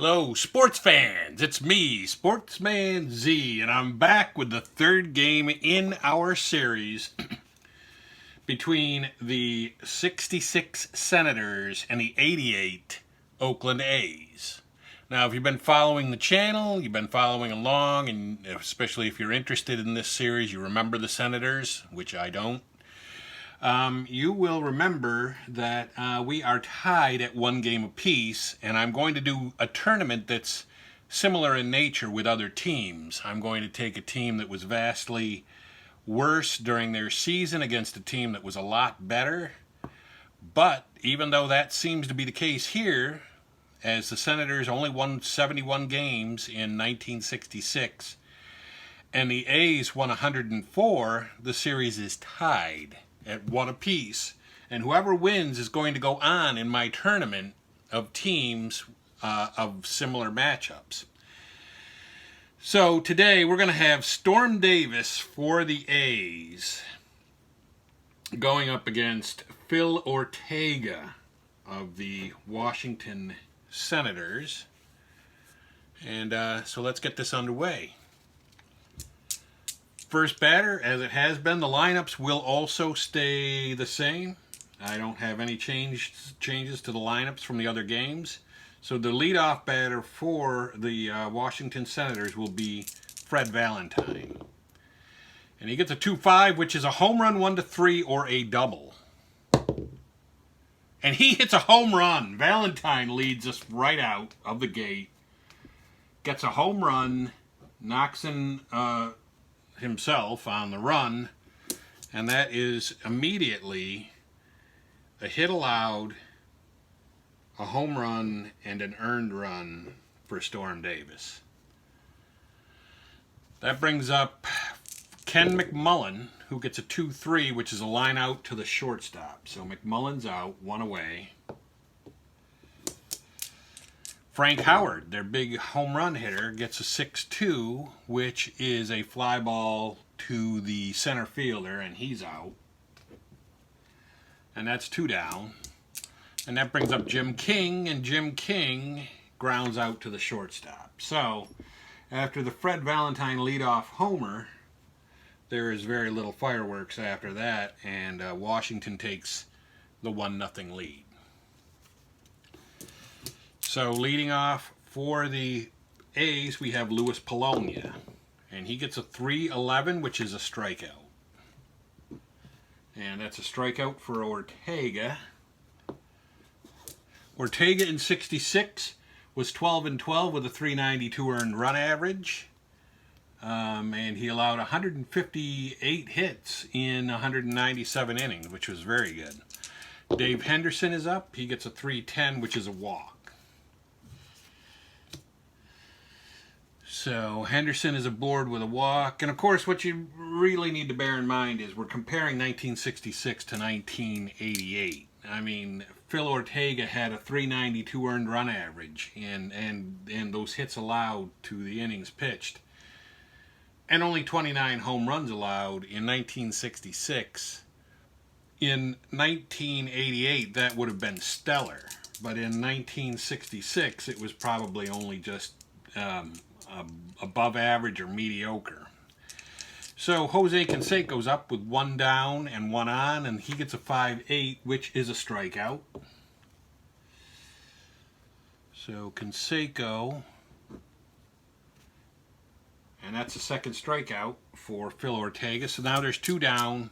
Hello, sports fans. It's me, Sportsman Z, and I'm back with the third game in our series between the 66 Senators and the 88 Oakland A's. Now, if you've been following the channel, you've been following along, and especially if you're interested in this series, you remember the Senators, which I don't. You will remember that we are tied at one game apiece, and I'm going to do a tournament that's similar in nature with other teams. I'm going to take a team that was vastly worse during their season against a team that was a lot better. But even though that seems to be the case here, as the Senators only won 71 games in 1966, and the A's won 104, the series is tied at one apiece, and whoever wins is going to go on in my tournament of teams of similar matchups. So today we're going to have Storm Davis for the A's going up against Phil Ortega of the Washington Senators, and so let's get this underway. First batter, as it has been, the lineups will also stay the same. I don't have any changes to the lineups from the other games. So the leadoff batter for the Washington Senators will be Fred Valentine. And he gets a 2-5, which is a home run 1-3 or a double. And he hits a home run. Valentine leads us right out of the gate. Gets a home run, knocks in himself on the run, and that is immediately a hit allowed, a home run, and an earned run for Storm Davis. That brings up Ken McMullen, who gets a 2-3, which is a line out to the shortstop. So McMullen's out, one away. Frank Howard, their big home run hitter, gets a 6-2, which is a fly ball to the center fielder, and he's out. And that's 2 down. And that brings up Jim King, and Jim King grounds out to the shortstop. So, after the Fred Valentine leadoff homer, there is very little fireworks after that, and Washington takes the 1-0 lead. So leading off for the A's, we have Luis Polonia, and he gets a 3-11, which is a strikeout. And that's a strikeout for Ortega. Ortega in 66 was 12-12 with a 392 earned run average. And he allowed 158 hits in 197 innings, which was very good. Dave Henderson is up. He gets a 310, which is a walk. So Henderson is aboard with a walk. And of course, what you really need to bear in mind is we're comparing 1966 to 1988. I mean, Phil Ortega had a 392 earned run average and those hits allowed to the innings pitched. And only 29 home runs allowed in 1966. In 1988, that would have been stellar. But in 1966, it was probably only just above average or mediocre. So Jose Canseco's up with 1 down and 1 on, and he gets a 5-8, which is a strikeout. So Canseco, and that's a second strikeout for Phil Ortega. So now there's 2 down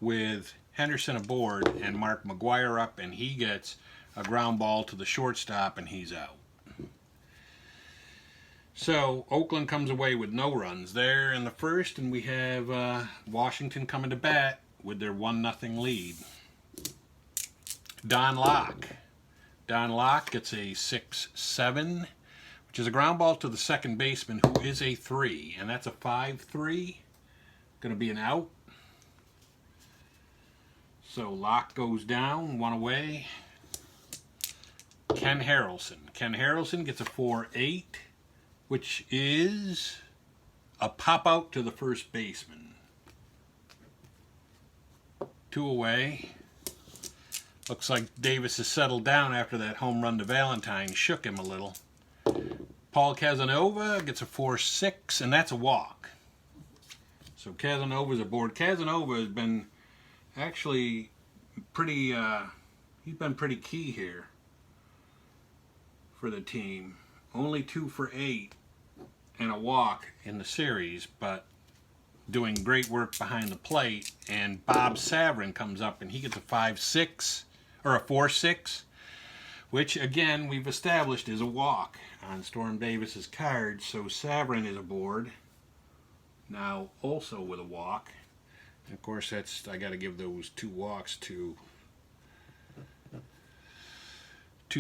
with Henderson aboard and Mark McGuire up, and he gets a ground ball to the shortstop, and he's out. So Oakland comes away with no runs there in the first, and we have Washington coming to bat with their 1-0 lead. Don Locke. Don Locke gets a 6-7, which is a ground ball to the second baseman, who is a 3, and that's a 5-3. Going to be an out. So Locke goes down, 1 away. Ken Harrelson. Ken Harrelson gets a 4-8. Which is a pop-out to the first baseman. 2 away. Looks like Davis has settled down after that home run to Valentine. Shook him a little. Paul Casanova gets a 4-6, and that's a walk. So Casanova's aboard. Casanova has been actually pretty, he's been pretty key here for the team. Only 2 for 8 and a walk in the series, but doing great work behind the plate. And Bob Savarin comes up and he gets a 5-6 or a 4-6, which again we've established is a walk on Storm Davis's card. So Savarin is aboard now, also with a walk. And of course, I got to give those 2 walks to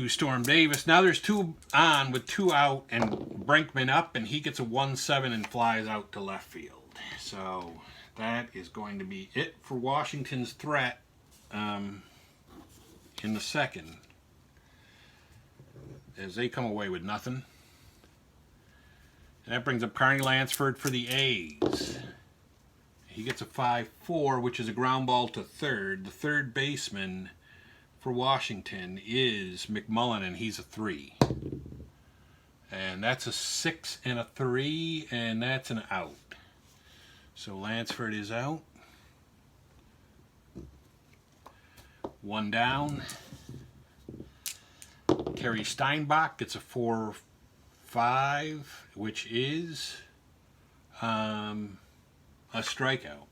Storm Davis. Now there's 2 on with 2 out, and Brinkman up, and he gets a 1-7 and flies out to left field. So that is going to be it for Washington's threat in the second, as they come away with nothing. And that brings up Carney Lansford for the A's. He gets a 5-4, which is a ground ball to third. The third baseman for Washington is McMullen, and he's a 3. And that's a 6 and a 3, and that's an out. So Lansford is out. 1 down. Kerry Steinbach gets a 4-5, which is a strikeout.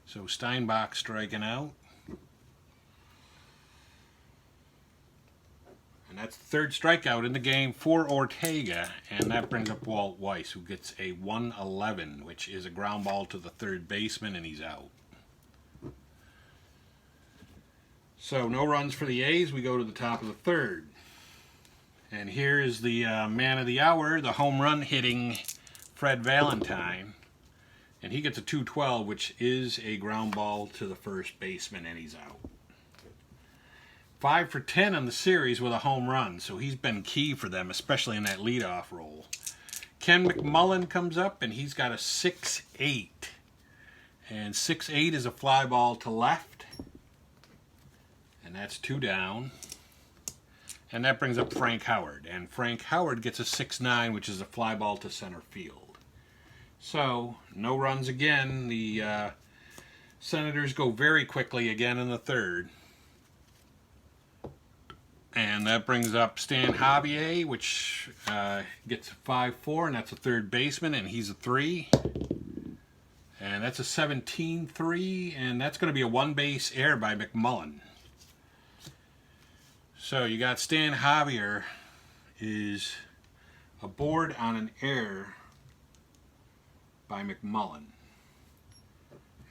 So Steinbach striking out. And that's the third strikeout in the game for Ortega, and that brings up Walt Weiss, who gets a 1-11, which is a ground ball to the third baseman, and he's out. So no runs for the A's. We go to the top of the third. And here is the man of the hour, the home run hitting Fred Valentine. And he gets a 2-12, which is a ground ball to the first baseman, and he's out. 5 for 10 in the series with a home run, so he's been key for them, especially in that leadoff role. Ken McMullen comes up, and he's got a 6-8. And 6-8 is a fly ball to left. And that's 2 down. And that brings up Frank Howard. And Frank Howard gets a 6-9, which is a fly ball to center field. So, no runs again. The Senators go very quickly again in the third. And that brings up Stan Javier, which gets a 5-4, and that's a third baseman, and he's a 3. And that's a 17-3, and that's going to be a 1-base error by McMullen. So you got Stan Javier is aboard on an error by McMullen.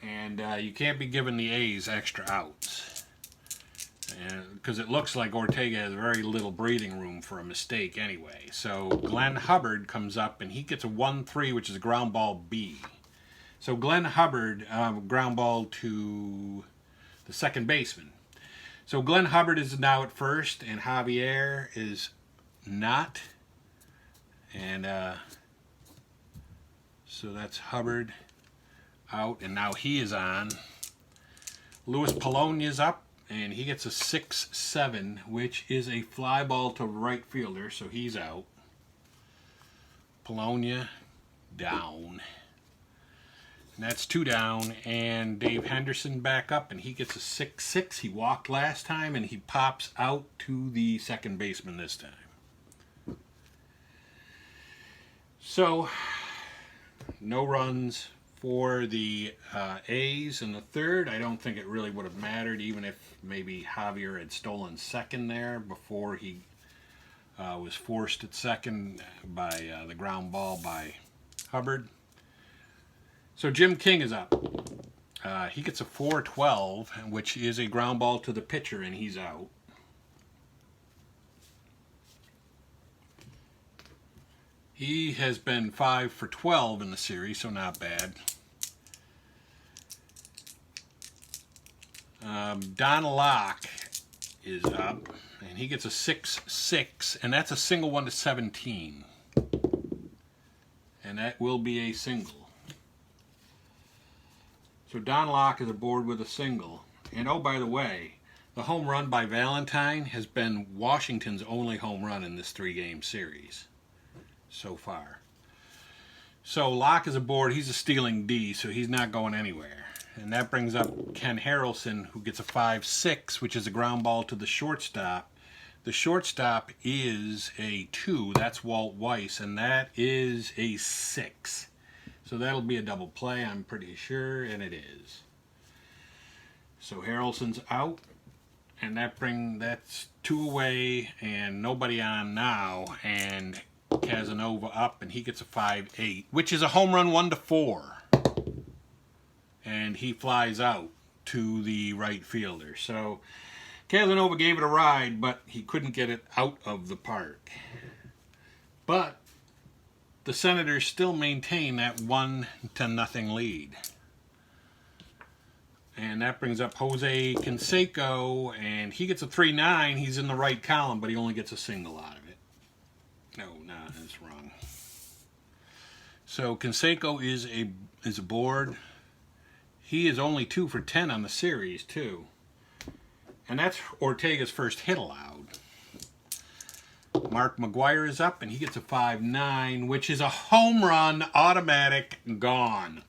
And you can't be giving the A's extra outs, because it looks like Ortega has very little breathing room for a mistake anyway. So Glenn Hubbard comes up, and he gets a 1-3, which is a ground ball B. So Glenn Hubbard, ground ball to the second baseman. So Glenn Hubbard is now at first, and Javier is not. And so that's Hubbard out, and now he is on. Luis Polonia's up, and he gets a 6-7, which is a fly ball to right fielder, so he's out. Polonia down. And that's 2 down, and Dave Henderson back up, and he gets a 6-6. He walked last time, and he pops out to the second baseman this time. So, no runs for the A's in the third. I don't think it really would have mattered, even if maybe Javier had stolen second there before he was forced at second by the ground ball by Hubbard. So Jim King is up. He gets a 4-12, which is a ground ball to the pitcher, and he's out. He has been 5 for 12 in the series, so not bad. Don Locke is up, and he gets a 6-6, and that's a single 1 to 17. And that will be a single. So Don Locke is aboard with a single. And oh, by the way, the home run by Valentine has been Washington's only home run in this 3-game series. so far. So Locke is aboard. He's a stealing D, so he's not going anywhere. And that brings up Ken Harrelson, who gets a 5-6, which is a ground ball to the shortstop. The shortstop is a 2. That's Walt Weiss, and that is a 6. So that'll be a double play, I'm pretty sure, and it is. So Harrelson's out, and that's 2 away, and nobody on now, and Casanova up, and he gets a 5-8, which is a home run 1-4. And he flies out to the right fielder. So Casanova gave it a ride, but he couldn't get it out of the park. But the Senators still maintain that 1-0 lead. And that brings up Jose Canseco, and he gets a 3-9. He's in the right column, but he only gets a single out of it. No, that's wrong. So Canseco is aboard. He is only 2 for 10 on the series, too. And that's Ortega's first hit allowed. Mark McGwire is up, and he gets a 5-9, which is a home run, automatic, gone.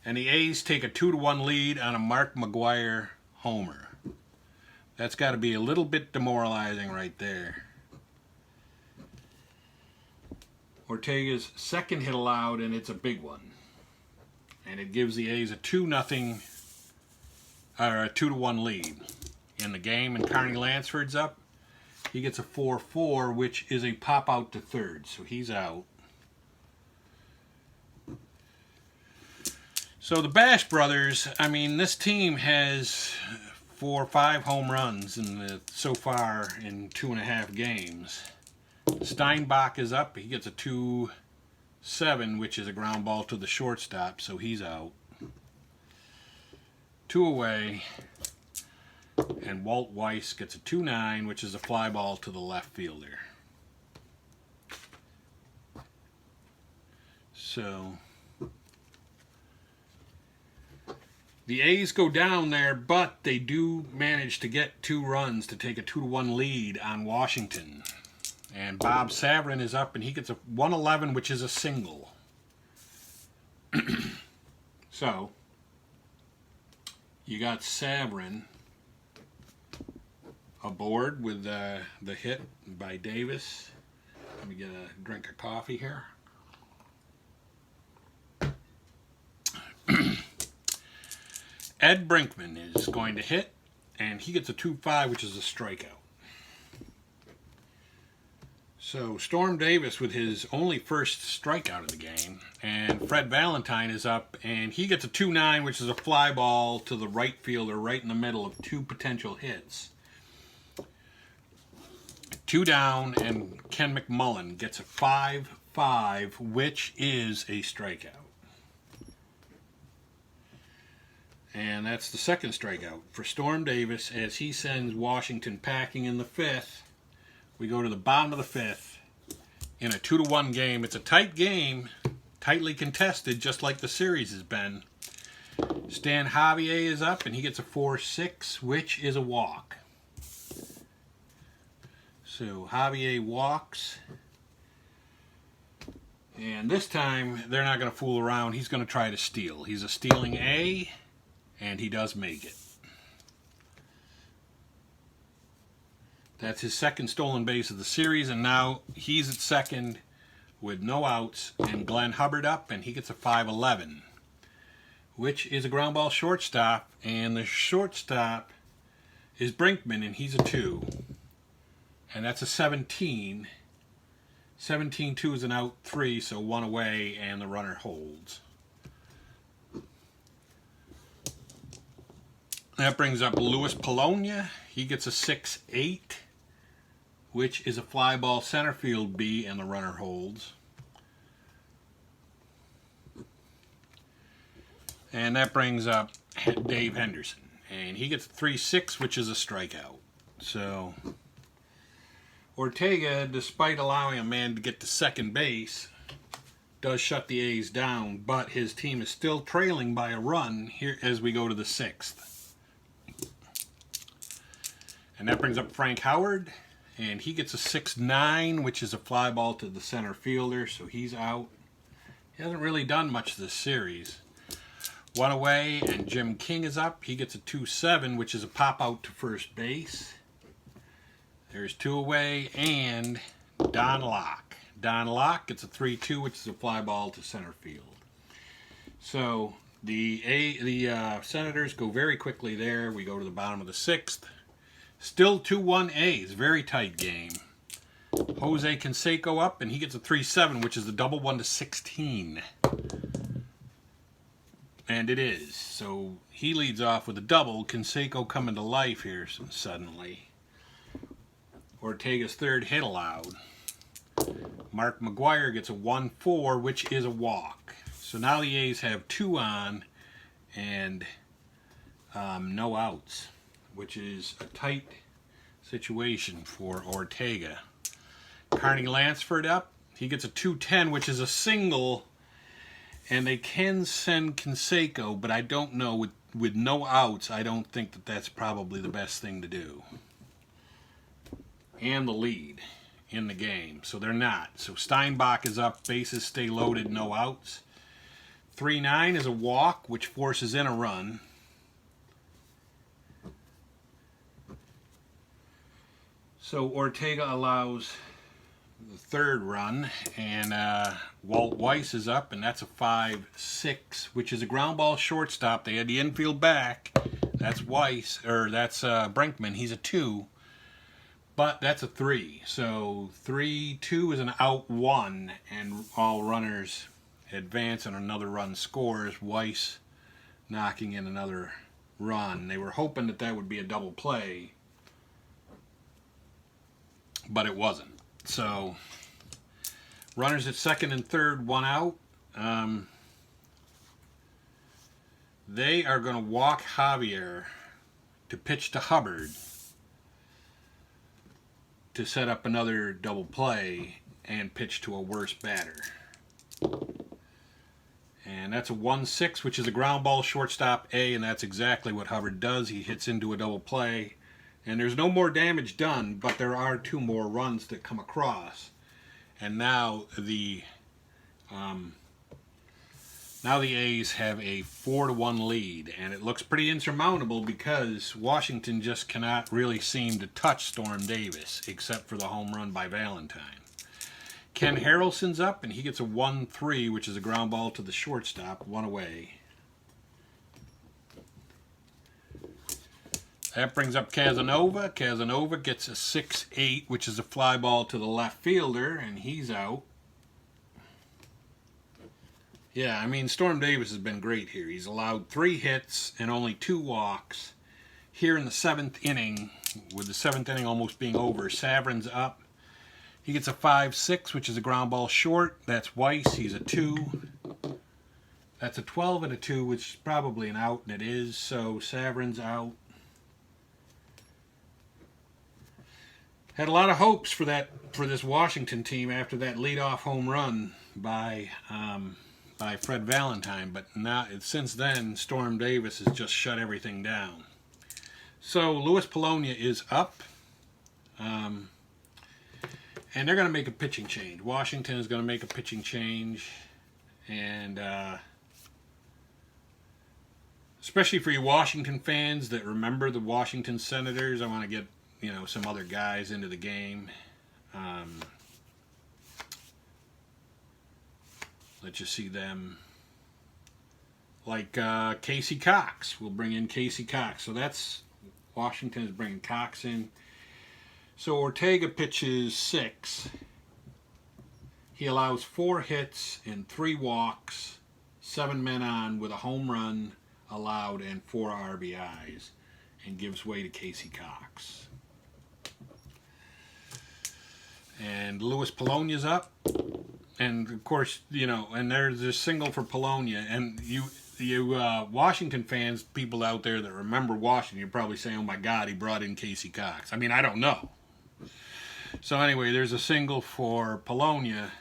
And the A's take a 2-1 lead on a Mark McGwire homer. That's got to be a little bit demoralizing right there. Ortega's second hit allowed, and it's a big one. And it gives the A's a 2-1 lead in the game. And Carney Lansford's up. He gets a 4-4, which is a pop out to third. So he's out. So the Bash brothers, I mean, this team has 4 or 5 home runs so far in 2.5 games. Steinbach is up. He gets a 2-7, which is a ground ball to the shortstop, so he's out. 2 away. And Walt Weiss gets a 2-9, which is a fly ball to the left fielder. So the A's go down there, but they do manage to get 2 runs to take a 2-1 lead on Washington. And Bob Saverin is up, and he gets a 111, which is a single. So, you got Saverin aboard with the hit by Davis. Let me get a drink of coffee here. Ed Brinkman is going to hit, and he gets a 2-5, which is a strikeout. So Storm Davis with his only first strikeout of the game, and Fred Valentine is up, and he gets a 2-9, which is a fly ball to the right fielder right in the middle of 2 potential hits. 2 down, and Ken McMullen gets a 5-5, which is a strikeout. And that's the second strikeout for Storm Davis as he sends Washington packing in the 5th. We go to the bottom of the 5th in a 2-1 game. It's a tight game, tightly contested, just like the series has been. Stan Javier is up, and he gets a 4-6, which is a walk. So Javier walks. And this time, they're not going to fool around. He's going to try to steal. He's a stealing A, and he does make it. That's his second stolen base of the series, and now he's at second with no outs, and Glenn Hubbard up, and he gets a 5-11, which is a ground ball shortstop, and the shortstop is Brinkman, and he's a 2, and that's a 17. 17-2 is an out 3, so 1 away, and the runner holds. That brings up Louis Polonia. He gets a 6-8. Which is a fly ball center field B, and the runner holds. And that brings up Dave Henderson. And he gets a 3-6, which is a strikeout. So Ortega, despite allowing a man to get to second base, does shut the A's down, but his team is still trailing by a run here as we go to the 6th. And that brings up Frank Howard. and he gets a 6-9, which is a fly ball to the center fielder, so he's out. He hasn't really done much this series. One away, and Jim King is up. He gets a 2-7, which is a pop out to first base. There's 2 away, and Don Locke. Don Locke gets a 3-2, which is a fly ball to center field. So the Senators go very quickly there. We go to the bottom of the 6th. Still 2-1 A's. Very tight game. Jose Canseco up, and he gets a 3-7, which is the double 1 to 16. And it is. So he leads off with a double. Canseco coming to life here suddenly. Ortega's 3rd hit allowed. Mark McGwire gets a 1-4, which is a walk. So now the A's have 2 on and no outs, which is a tight situation for Ortega. Carney Lansford up. He gets a 2-10, which is a single, and they can send Canseco, but I don't know. With no outs, I don't think that that's probably the best thing to do. And the lead in the game, so they're not. So Steinbach is up, bases stay loaded, no outs. 3-9 is a walk, which forces in a run. So Ortega allows the 3rd run, and Walt Weiss is up, and that's a 5-6, which is a ground ball shortstop. They had the infield back. That's Weiss, or that's Brinkman. He's a 2, but that's a 3. So 3-2 is an out 1, and all runners advance and another run scores. Weiss knocking in another run. They were hoping that that would be a double play, but it wasn't. So runners at 2nd and 3rd, 1 out. They are going to walk Javier to pitch to Hubbard to set up another double play and pitch to a worse batter. And that's a 1-6, which is a ground ball shortstop A, and that's exactly what Hubbard does. He hits into a double play, and there's no more damage done, but there are 2 more runs that come across. And now the A's have a 4-1 lead, and it looks pretty insurmountable because Washington just cannot really seem to touch Storm Davis, except for the home run by Valentine. Ken Harrelson's up, and he gets a 1-3, which is a ground ball to the shortstop, 1 away. That brings up Casanova. Casanova gets a 6-8, which is a fly ball to the left fielder, and he's out. Yeah, I mean, Storm Davis has been great here. He's allowed 3 hits and only 2 walks. Here in the 7th inning, with the 7th inning almost being over, Savrin's up. He gets a 5-6, which is a ground ball short. That's Weiss. He's a 2. That's a 12 and a 2, which is probably an out, and it is. So Savrin's out. Had a lot of hopes for this Washington team after that leadoff home run by Fred Valentine, but now since then Storm Davis has just shut everything down. So Luis Polonia is up, and they're going to make a pitching change. Washington is going to make a pitching change, and especially for you Washington fans that remember the Washington Senators, I want to get some other guys into the game. Let you see them. Like Casey Cox. We'll bring in Casey Cox. So that's Washington is bringing Cox in. So Ortega pitches 6. He allows 4 hits and 3 walks, 7 men on with a home run allowed and 4 RBIs, and gives way to Casey Cox. And Luis Polonia's up. And of course, and there's a single for Polonia. And you Washington fans, people out there that remember Washington, you're probably saying, oh my God, he brought in Casey Cox. I mean, I don't know. So anyway, there's a single for Polonia.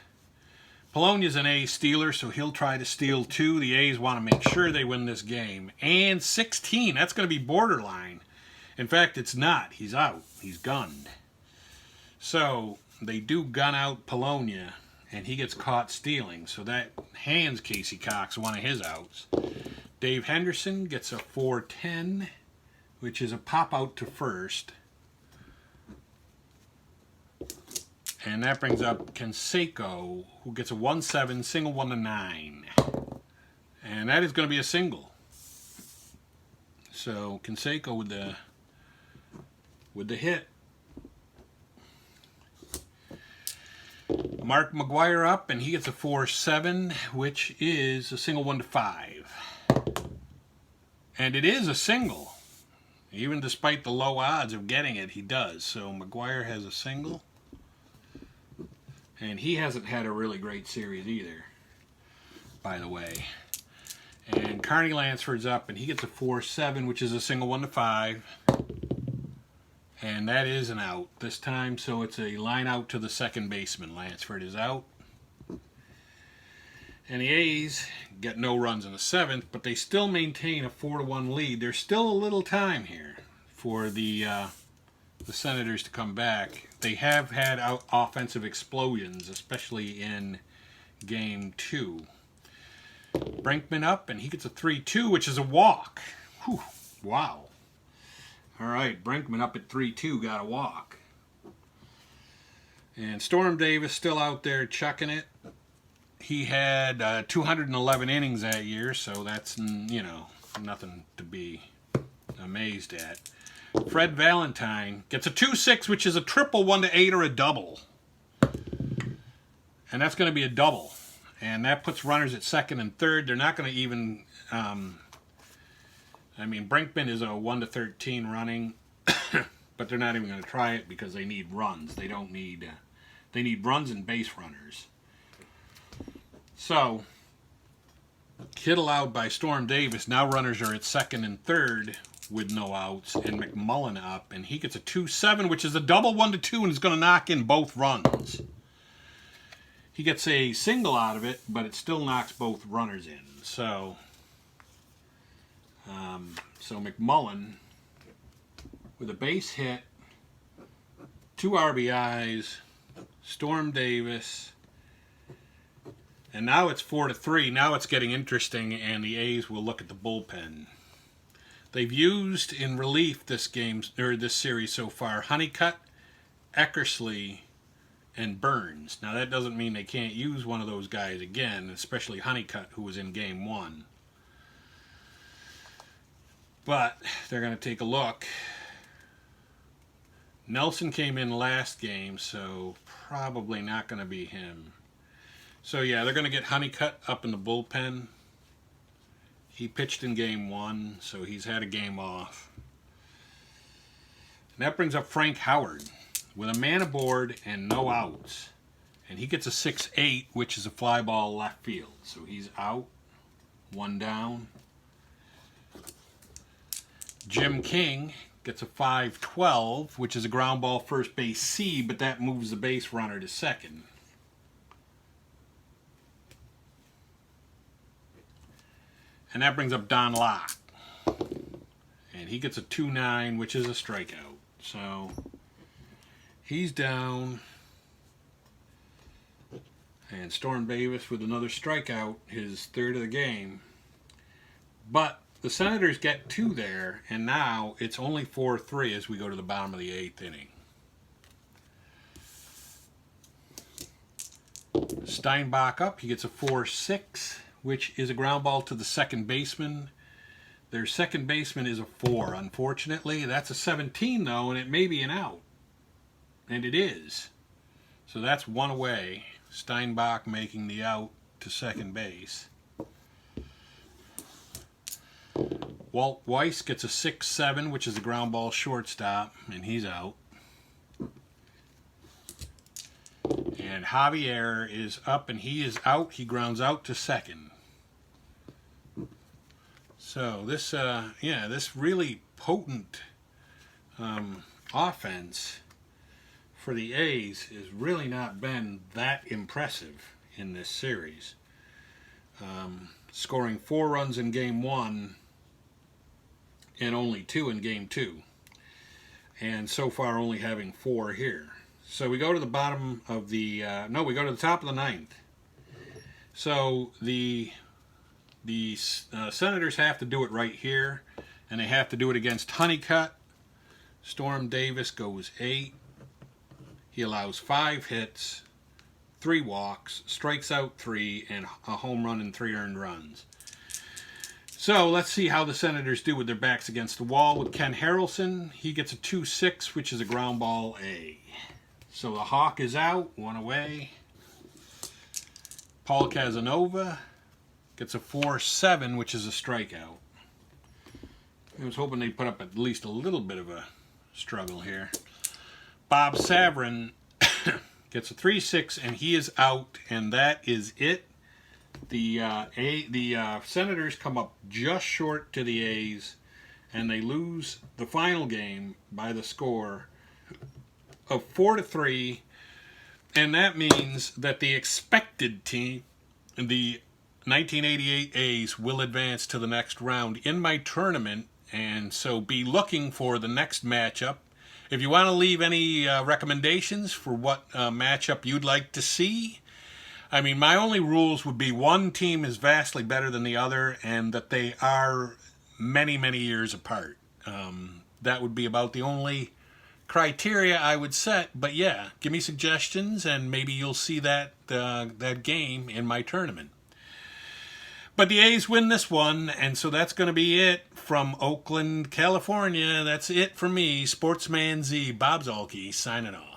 Polonia's an A stealer, so he'll try to steal 2. The A's want to make sure they win this game. And 16, that's going to be borderline. In fact, it's not. He's out. He's gunned. So they do gun out Polonia, and he gets caught stealing. So that hands Casey Cox one of his outs. Dave Henderson gets a 4-10, which is a pop out to first. And that brings up Canseco, who gets a 1-7, single 1-9. And that is going to be a single. So Canseco with the hit. Mark McGuire up, and he gets a 4-7, which is a single 1-5. And it is a single. Even despite the low odds of getting it, he does. So McGuire has a single. And he hasn't had a really great series either, by the way. And Carney Lansford's up, and he gets a 4-7, which is a single 1-5. And that is an out this time, so it's a line out to the second baseman. Lansford is out. And the A's get no runs in the seventh, but they still maintain a 4-1 lead. There's still a little time here for the Senators to come back. They have had offensive explosions, especially in Game 2. Brinkman up, and he gets a 3-2, which is a walk. Whew, wow. All right, Brinkman up at 3-2, got a walk. And Storm Davis still out there chucking it. He had 211 innings that year, so that's, nothing to be amazed at. Fred Valentine gets a 2-6, which is a triple 1-8 or a double. And that's going to be a double. And that puts runners at second and third. They're not going to even... Brinkman is a 1-13 running, but they're not even going to try it because they need runs. They don't need... they need runs and base runners. So, hit allowed by Storm Davis. Now runners are at second and third with no outs, and McMullen up, and he gets a 2-7, which is a double 1-2, and is going to knock in both runs. He gets a single out of it, but it still knocks both runners in. So McMullen with a base hit, 2 RBIs, Storm Davis, and now it's 4-3. Now it's getting interesting, and the A's will look at the bullpen. They've used in relief this series so far Honeycutt, Eckersley, and Burns. Now that doesn't mean they can't use one of those guys again, especially Honeycutt, who was in Game 1. But they're going to take a look. Nelson came in last game, so probably not going to be him. So yeah, they're going to get Honeycutt up in the bullpen. He pitched in Game 1, so he's had a game off. And that brings up Frank Howard with a man aboard and no outs. And he gets a 6-8, which is a fly ball left field. So he's out, 1 down. Jim King gets a 5-12, which is a ground ball first base C, but that moves the base runner to second. And that brings up Don Locke. And he gets a 2-9, which is a strikeout. So he's down. And Storm Davis with another strikeout, his third of the game. But the Senators get 2 there, and now it's only 4-3 as we go to the bottom of the 8th inning. Steinbach up, he gets a 4-6, which is a ground ball to the second baseman. Their second baseman is a 4, unfortunately. That's a 17, though, and it may be an out. And it is. So that's 1 away. Steinbach making the out to second base. Walt Weiss gets a 6-7, which is a ground ball shortstop, and he's out. And Javier is up, and he is out. He grounds out to second. So this, this really potent offense for the A's has really not been that impressive in this series. Scoring 4 runs in Game 1 and only 2 in Game 2. And so far only having 4 here. So we go to the bottom of the, no, we go to the top of the ninth. So the Senators have to do it right here, and they have to do it against Honeycutt. Storm Davis goes 8. He allows 5 hits, 3 walks, strikes out 3, and a home run and 3 earned runs. So let's see how the Senators do with their backs against the wall with Ken Harrelson. He gets a 2-6, which is a ground ball A. So the Hawk is out, 1 away. Paul Casanova gets a 4-7, which is a strikeout. I was hoping they'd put up at least a little bit of a struggle here. Bob Savrin gets a 3-6, and he is out, and that is it. The Senators come up just short to the A's, and they lose the final game by the score of 4-3, and that means that the expected team, the 1988 A's, will advance to the next round in my tournament, and so be looking for the next matchup. If you want to leave any recommendations for what matchup you'd like to see, I mean, my only rules would be one team is vastly better than the other and that they are many, many years apart. That would be about the only criteria I would set. But yeah, give me suggestions and maybe you'll see that game in my tournament. But the A's win this one, and so that's going to be it from Oakland, California. That's it for me, Sportsman Z, Bob Zolke, signing off.